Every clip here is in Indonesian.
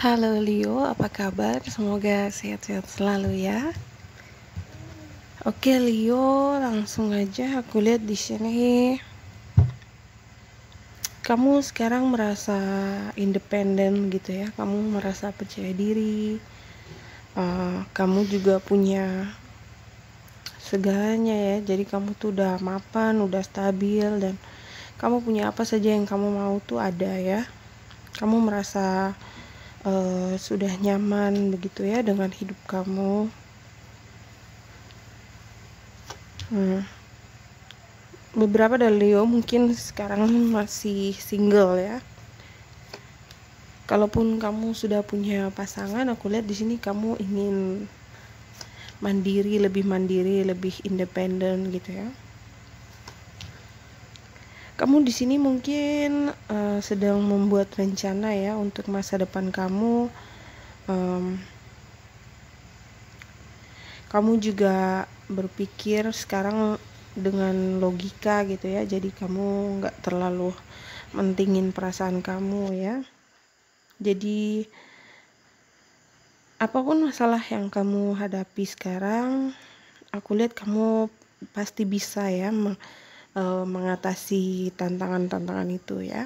Halo Leo, apa kabar? Semoga sehat-sehat selalu ya. Oke Leo, langsung aja aku lihat di sini. Kamu sekarang merasa independen gitu ya. Kamu merasa percaya diri. Kamu juga punya segalanya ya. Jadi kamu tuh udah mapan, udah stabil, dan kamu punya apa saja yang kamu mau tuh ada ya. Kamu merasa sudah nyaman begitu ya dengan hidup kamu. Beberapa dari Leo mungkin sekarang masih single ya. Kalaupun kamu sudah punya pasangan, aku lihat di sini kamu ingin mandiri, lebih independen gitu ya. Kamu di sini mungkin sedang membuat rencana ya untuk masa depan kamu. Kamu juga berpikir sekarang dengan logika gitu ya, jadi kamu nggak terlalu mentingin perasaan kamu ya. Jadi apapun masalah yang kamu hadapi sekarang, aku lihat kamu pasti bisa ya mengatasi tantangan-tantangan itu ya.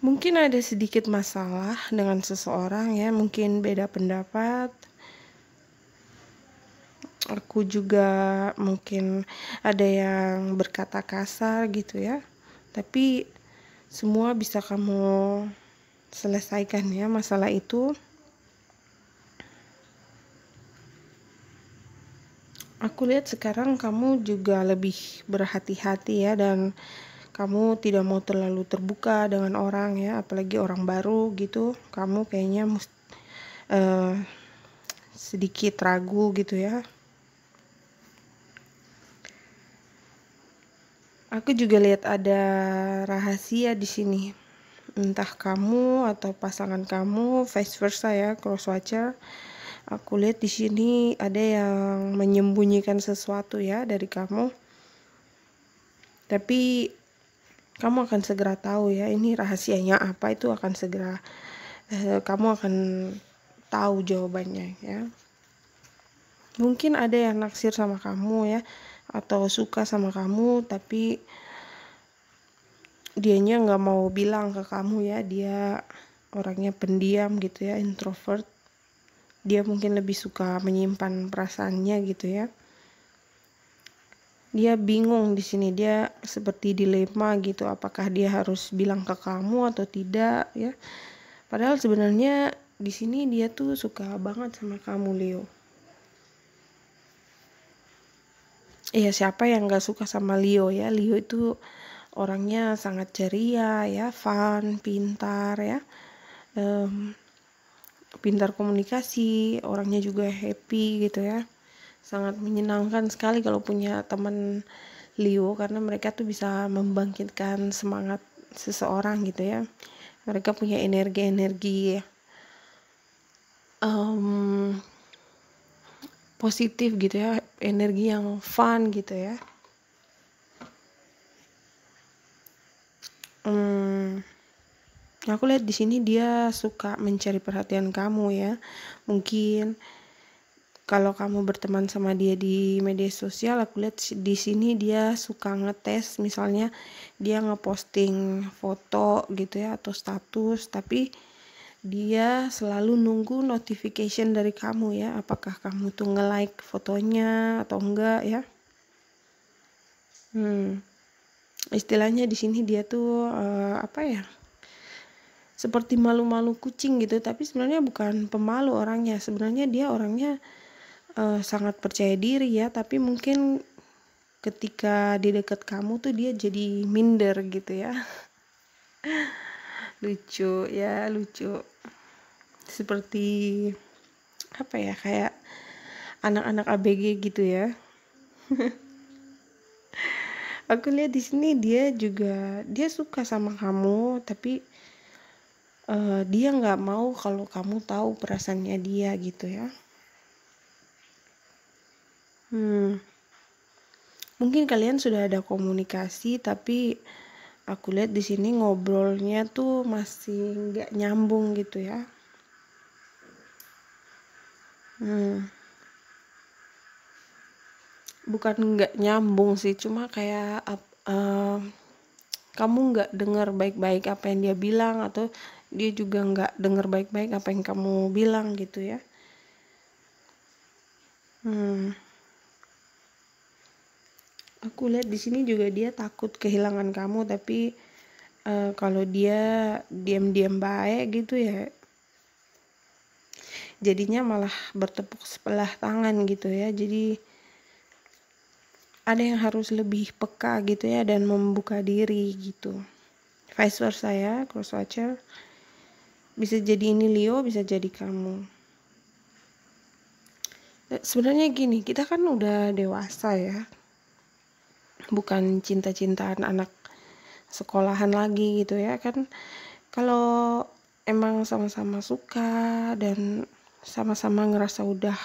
Mungkin ada sedikit masalah dengan seseorang ya, mungkin beda pendapat. Aku juga mungkin ada yang berkata kasar gitu ya. Tapi semua bisa kamu selesaikan ya masalah itu. Aku lihat sekarang kamu juga lebih berhati-hati ya, dan kamu tidak mau terlalu terbuka dengan orang ya, apalagi orang baru gitu. Kamu kayaknya sedikit ragu gitu ya. Aku juga lihat ada rahasia di sini. Entah kamu atau pasangan kamu, vice versa ya, cross watcher. Aku lihat di sini ada yang menyembunyikan sesuatu ya dari kamu. Tapi kamu akan segera tahu ya, ini rahasianya apa, itu akan segera kamu akan tahu jawabannya ya. Mungkin ada yang naksir sama kamu ya, atau suka sama kamu, tapi dianya nggak mau bilang ke kamu ya. Dia orangnya pendiam gitu ya, introvert. Dia mungkin lebih suka menyimpan perasaannya gitu ya. Dia bingung di sini, dia seperti dilema gitu, apakah dia harus bilang ke kamu atau tidak ya. Padahal sebenarnya di sini dia tuh suka banget sama kamu Leo. Iya, siapa yang gak suka sama Leo ya. Leo itu orangnya sangat ceria ya, fun, pintar ya, pintar komunikasi, orangnya juga happy gitu ya. Sangat menyenangkan sekali kalau punya teman Leo, karena mereka tuh bisa membangkitkan semangat seseorang gitu ya. Mereka punya energi-energi positif gitu ya, energi yang fun gitu ya. Aku lihat di sini dia suka mencari perhatian kamu ya. Mungkin kalau kamu berteman sama dia di media sosial, aku lihat di sini dia suka ngetes, misalnya dia ngeposting foto gitu ya atau status, tapi dia selalu nunggu notification dari kamu ya, apakah kamu tuh nge-like fotonya atau enggak ya. Istilahnya di sini dia tuh apa ya, seperti malu-malu kucing gitu, tapi sebenarnya bukan pemalu orangnya. Sebenarnya dia orangnya sangat percaya diri ya, tapi mungkin ketika di dekat kamu tuh dia jadi minder gitu ya. Lucu ya, lucu. Seperti apa ya, kayak anak-anak ABG gitu ya. Aku lihat di sini dia suka sama kamu, tapi dia nggak mau kalau kamu tahu perasaannya dia gitu ya. Mungkin kalian sudah ada komunikasi, tapi Aku lihat di sini ngobrolnya tuh masih nggak nyambung gitu ya. Bukan nggak nyambung sih, cuma kayak kamu nggak dengar baik-baik apa yang dia bilang, atau dia juga nggak dengar baik-baik apa yang kamu bilang gitu ya. Aku lihat di sini juga dia takut kehilangan kamu, tapi kalau dia diam-diam baik gitu ya, jadinya malah bertepuk sebelah tangan gitu ya. Jadi ada yang harus lebih peka gitu ya, dan membuka diri gitu. Vice versa ya, cross watcher. Bisa jadi ini Leo, bisa jadi kamu. Sebenarnya gini, kita kan udah dewasa ya, bukan cinta-cintaan anak sekolahan lagi gitu ya kan. Kalau emang sama-sama suka dan sama-sama ngerasa udah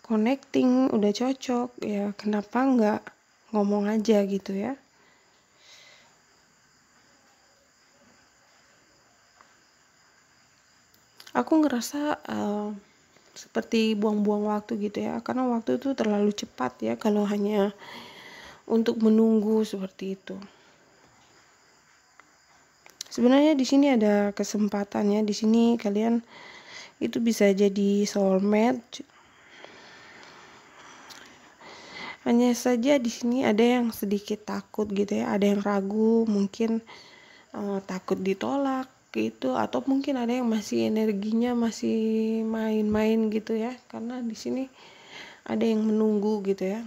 connecting, udah cocok, ya kenapa nggak ngomong aja gitu ya. Aku ngerasa seperti buang-buang waktu gitu ya, karena waktu itu terlalu cepat ya kalau hanya untuk menunggu seperti itu. Sebenarnya di sini ada kesempatan ya, di sini kalian itu bisa jadi soulmate. Hanya saja di sini ada yang sedikit takut gitu ya, ada yang ragu, mungkin takut ditolak gitu, atau mungkin ada yang masih energinya masih main-main gitu ya, karena di sini ada yang menunggu gitu ya.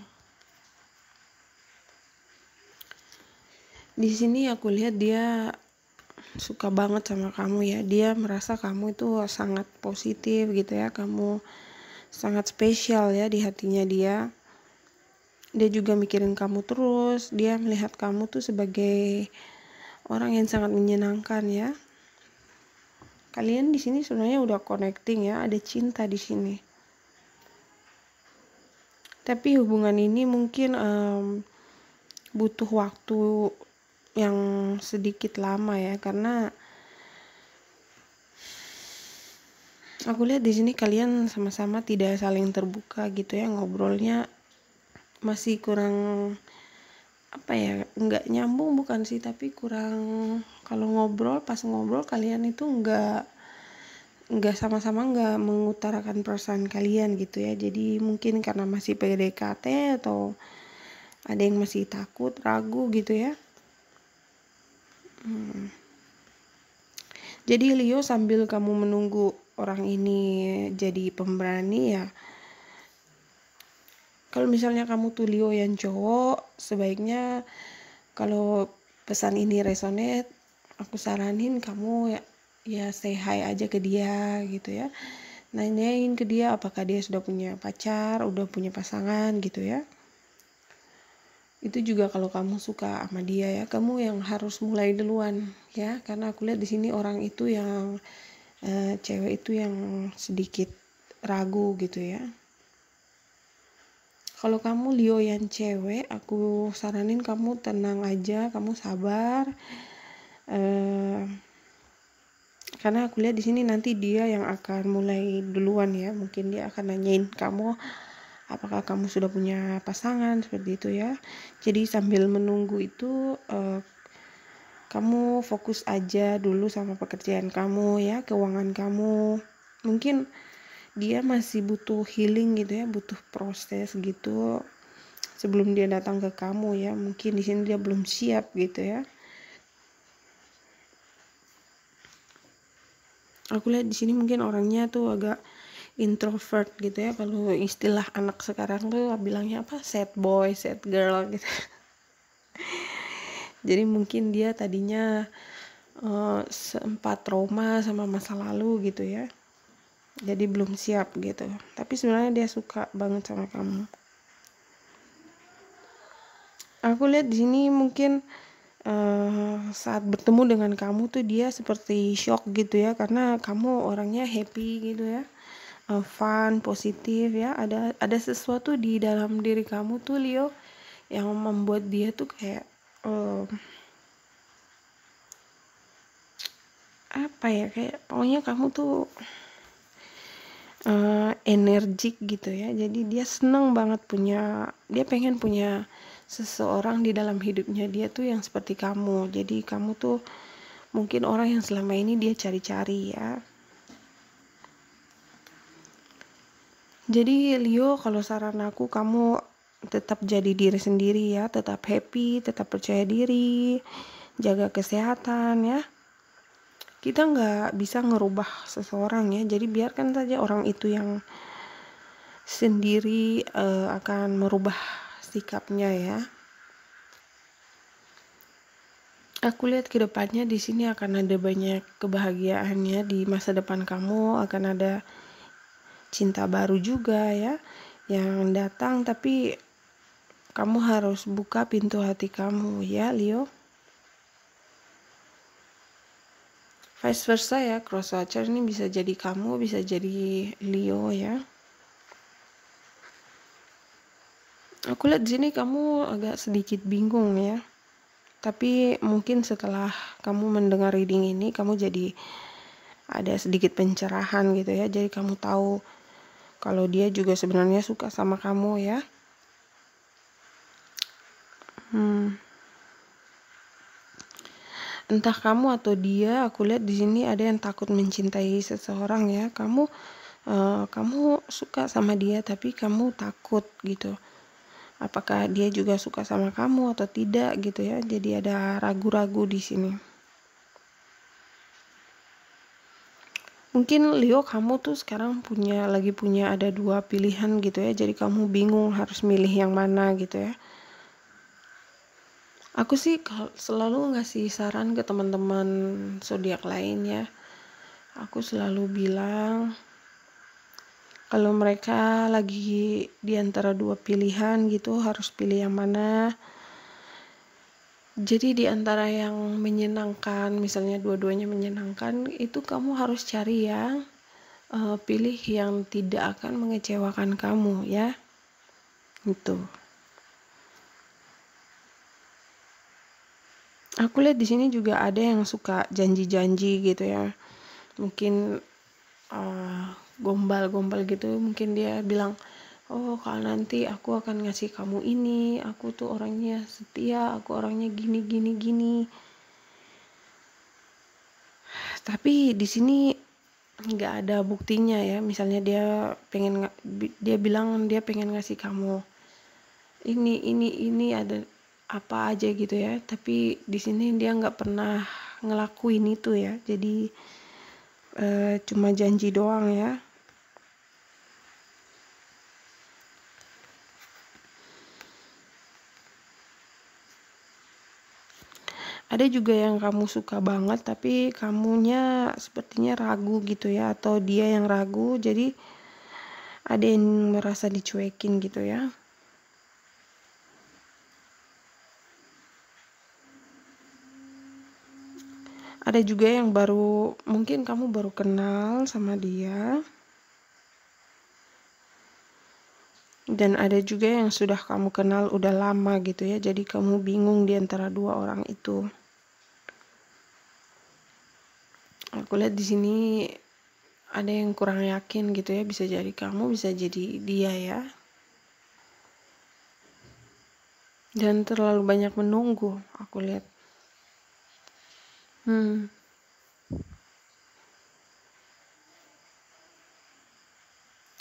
Di sini aku lihat dia suka banget sama kamu ya, dia merasa kamu itu sangat positif gitu ya, kamu sangat spesial ya di hatinya dia. Dia juga mikirin kamu terus, dia melihat kamu tuh sebagai orang yang sangat menyenangkan ya. Kalian di sini sebenarnya udah connecting ya, ada cinta di sini. Tapi hubungan ini mungkin butuh waktu yang sedikit lama ya, karena aku lihat di sini kalian sama-sama tidak saling terbuka gitu ya, ngobrolnya masih kurang apa ya, nggak nyambung bukan sih, tapi kurang, kalau ngobrol, pas ngobrol kalian itu nggak sama-sama nggak mengutarakan perasaan kalian gitu ya. Jadi mungkin karena masih PDKT, atau ada yang masih takut, ragu gitu ya. Jadi Leo, sambil kamu menunggu orang ini jadi pemberani ya, kalau misalnya kamu tuh Leo yang cowok, sebaiknya kalau pesan ini resonate, aku saranin kamu ya say hi aja ke dia gitu ya, nanyain ke dia apakah dia sudah punya pacar, udah punya pasangan gitu ya. Itu juga kalau kamu suka sama dia ya, kamu yang harus mulai duluan ya, karena aku lihat di sini orang itu yang cewek itu yang sedikit ragu gitu ya. Kalau kamu Leo yang cewek, aku saranin kamu tenang aja, kamu sabar. Karena aku lihat di sini nanti dia yang akan mulai duluan ya. Mungkin dia akan nanyain kamu apakah kamu sudah punya pasangan, seperti itu ya. Jadi sambil menunggu itu kamu fokus aja dulu sama pekerjaan kamu ya, keuangan kamu. Mungkin dia masih butuh healing gitu ya, butuh proses gitu sebelum dia datang ke kamu ya. Mungkin di sini dia belum siap gitu ya. Aku lihat di sini mungkin orangnya tuh agak introvert gitu ya, kalau istilah anak sekarang tuh bilangnya apa, sad boy, sad girl gitu. Jadi mungkin dia tadinya sempat trauma sama masa lalu gitu ya, jadi belum siap gitu. Tapi sebenarnya dia suka banget sama kamu. Aku lihat di sini mungkin saat bertemu dengan kamu tuh dia seperti shock gitu ya, karena kamu orangnya happy gitu ya, fun, positif ya. Ada sesuatu di dalam diri kamu tuh Leo yang membuat dia tuh kayak apa ya, kayak pokoknya kamu tuh energik gitu ya. Jadi dia seneng banget dia pengen punya seseorang di dalam hidupnya dia tuh yang seperti kamu. Jadi kamu tuh mungkin orang yang selama ini dia cari-cari ya. Jadi Leo, kalau saran aku, kamu tetap jadi diri sendiri ya, tetap happy, tetap percaya diri, jaga kesehatan ya. Kita nggak bisa ngerubah seseorang ya, jadi biarkan saja orang itu yang sendiri akan merubah sikapnya ya. Aku lihat ke depannya di sini akan ada banyak kebahagiaannya di masa depan kamu, akan ada cinta baru juga ya yang datang, tapi kamu harus buka pintu hati kamu ya Leo. Vice versa ya, cross watcher ini bisa jadi kamu, bisa jadi Leo ya. Aku lihat di sini kamu agak sedikit bingung ya. Tapi mungkin setelah kamu mendengar reading ini, kamu jadi ada sedikit pencerahan gitu ya. Jadi kamu tahu kalau dia juga sebenarnya suka sama kamu ya. Entah kamu atau dia, aku lihat di sini ada yang takut mencintai seseorang ya. Kamu suka sama dia tapi kamu takut gitu. Apakah dia juga suka sama kamu atau tidak gitu ya. Jadi ada ragu-ragu di sini. Mungkin Leo, kamu tuh sekarang lagi punya ada 2 pilihan gitu ya. Jadi kamu bingung harus milih yang mana gitu ya. Aku sih selalu ngasih saran ke teman-teman zodiak lain ya. Aku selalu bilang kalau mereka lagi di antara 2 pilihan gitu, harus pilih yang mana. Jadi di antara yang menyenangkan, misalnya dua-duanya menyenangkan, itu kamu harus cari yang pilih yang tidak akan mengecewakan kamu ya. Gitu. Aku lihat di sini juga ada yang suka janji-janji gitu ya. Mungkin gombal-gombal gitu, mungkin dia bilang, oh kalau nanti aku akan ngasih kamu ini, aku tuh orangnya setia, aku orangnya gini. Tapi di sini nggak ada buktinya ya. Misalnya dia bilang dia pengen ngasih kamu ini ada apa aja gitu ya. Tapi di sini dia nggak pernah ngelakuin itu ya. Jadi cuma janji doang ya. Ada juga yang kamu suka banget tapi kamunya sepertinya ragu gitu ya, atau dia yang ragu, jadi ada yang merasa dicuekin gitu ya. Ada juga yang mungkin kamu baru kenal sama dia. Dan ada juga yang sudah kamu kenal udah lama gitu ya, jadi kamu bingung di antara 2 orang itu. Aku lihat di sini ada yang kurang yakin gitu ya, bisa jadi kamu, bisa jadi dia ya. Dan terlalu banyak menunggu, aku lihat.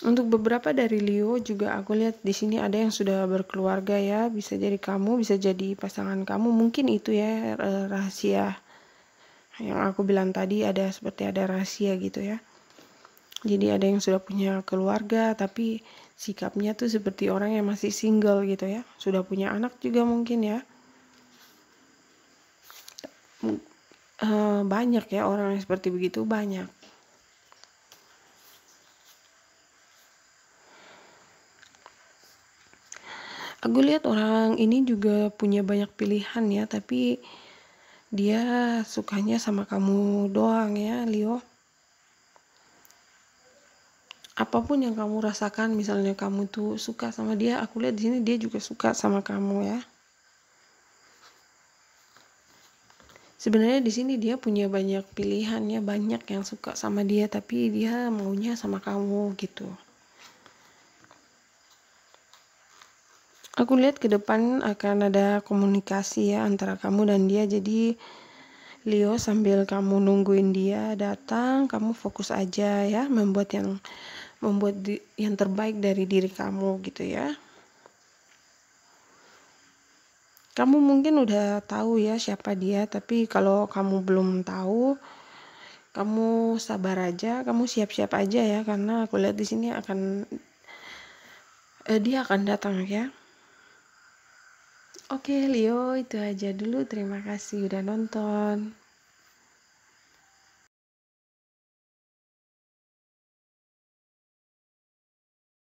Untuk beberapa dari Leo juga aku lihat di sini ada yang sudah berkeluarga ya, bisa jadi kamu, bisa jadi pasangan kamu. Mungkin itu ya rahasia yang aku bilang tadi, seperti ada rahasia gitu ya. Jadi ada yang sudah punya keluarga tapi sikapnya tuh seperti orang yang masih single gitu ya. Sudah punya anak juga mungkin ya. Banyak ya orang yang seperti begitu, banyak. Aku lihat orang ini juga punya banyak pilihan ya, tapi dia sukanya sama kamu doang ya Leo. Apapun yang kamu rasakan, misalnya kamu tuh suka sama dia, aku lihat di sini dia juga suka sama kamu ya. Sebenarnya di sini dia punya banyak pilihan ya, banyak yang suka sama dia, tapi dia maunya sama kamu gitu. Aku lihat ke depan akan ada komunikasi ya antara kamu dan dia. Jadi Leo, sambil kamu nungguin dia datang, kamu fokus aja ya, membuat yang terbaik dari diri kamu gitu ya. Kamu mungkin udah tahu ya siapa dia, tapi kalau kamu belum tahu, kamu sabar aja, kamu siap-siap aja ya, karena aku lihat di sini dia akan datang ya. Oke Leo, itu aja dulu. Terima kasih udah nonton.